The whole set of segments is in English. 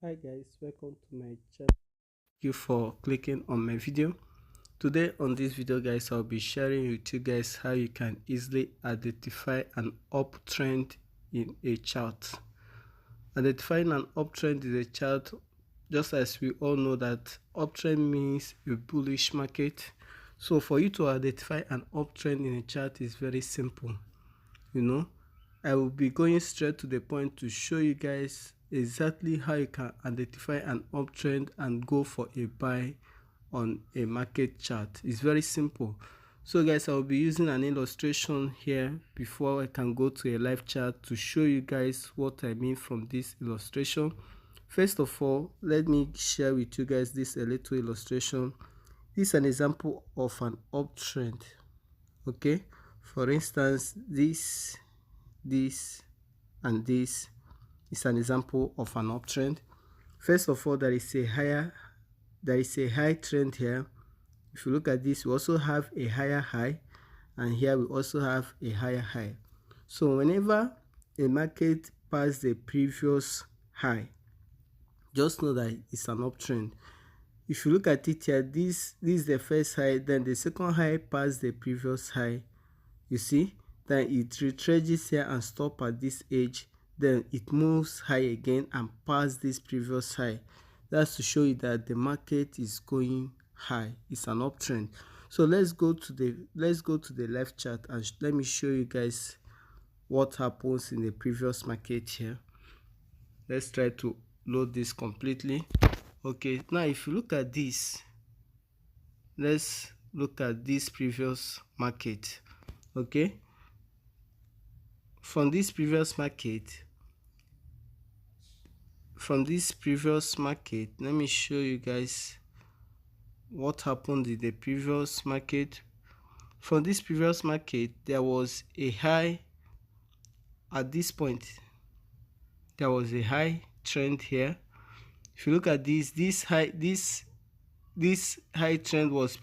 Hi guys, welcome to my channel. Thank you for clicking on my video. Today on this video guys, I'll be sharing with you guys how you can easily identify an uptrend in a chart. Identifying an uptrend in a chart, just as we all know that uptrend means a bullish market. So for you to identify an uptrend in a chart is very simple. I will be going straight to the point to show you guys exactly how you can identify an uptrend and go for a buy on a market chart. It's very simple. So guys, I'll be using an illustration here before I can go to a live chart to show you guys what I mean from this illustration. First of all, let me share with you guys this a little illustration. This is an example of an uptrend. Okay, for instance, this and this is an example of an uptrend. First of all, there is a high trend here. If you look at this, we also have a higher high, and here we also have a higher high. So whenever a market passes the previous high, just know that it's an uptrend. If you look at it here, this is the first high, then the second high passed the previous high. You see, then it retraces here and stop at this edge, then it moves high again and past this previous high. That's to show you that the market is going high. It's an uptrend. So let's go to the left chart and let me show you guys what happens in the previous market here. Let's try to load this completely. Okay, now if you look at this, let's look at this previous market. Okay, from this previous market, let me show you guys what happened in the previous market. From this previous market, there was a high at this point. There was a high trend here. If you look at this high trend was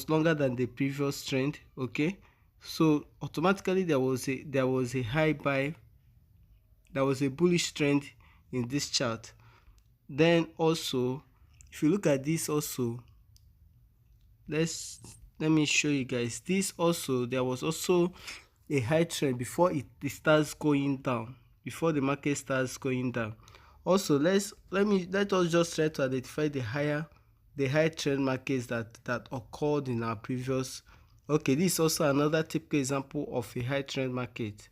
longer than the previous trend. Okay, so automatically there was a high buy. There was a bullish trend in this chart. Then also, if you look at this also, let me show you guys this also. There was also a high trend before it starts going down, before the market starts going down. Also, let us just try to identify the high trend markets that occurred in our previous. Okay, this is also another typical example of a high trend market.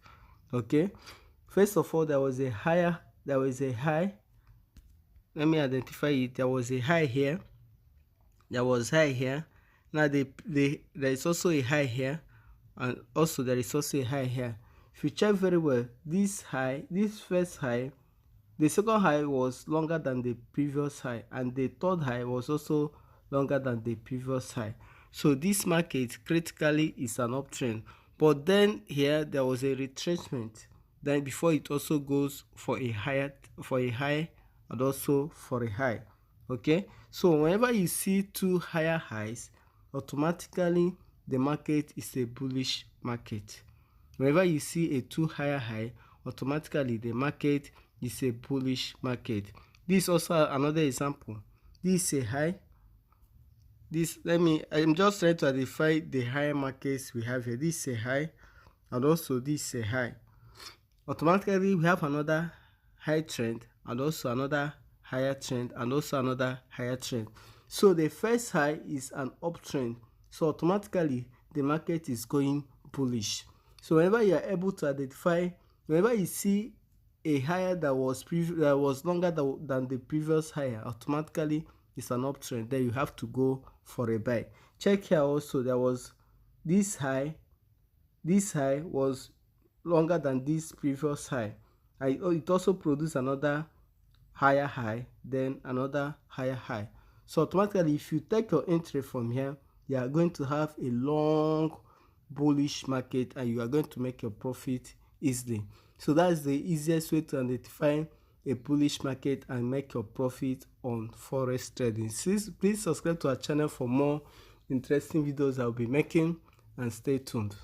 Okay, first of all, there was a high. Let me identify it. There was a high here. There was high here. Now there is also a high here, and also there is also a high here. If you check very well, this first high, the second high was longer than the previous high, and the third high was also longer than the previous high. So this market critically is an uptrend. But then here there was a retracement. Then before it also goes for a high and also for a high. Okay, so whenever you see two higher highs, automatically the market is a bullish market. Whenever you see a two higher high, automatically the market is a bullish market. This is also another example. This is a high. I'm just trying to identify the higher markets we have here. This is a high, and also this is a high. Automatically we have another high trend, and also another higher trend, and also another higher trend. So the first high is an uptrend, so automatically the market is going bullish. So whenever you are able to identify, whenever you see a higher that was longer than the previous higher, automatically it's an uptrend. Then you have to go for a buy. Check here also, there was this high. This high was longer than this previous high. It also produced another higher high, then another higher high. So automatically, if you take your entry from here, you are going to have a long bullish market, and you are going to make your profit easily. So that's the easiest way to identify a bullish market and make your profit on forex trading. Please subscribe to our channel for more interesting videos I'll be making, and stay tuned.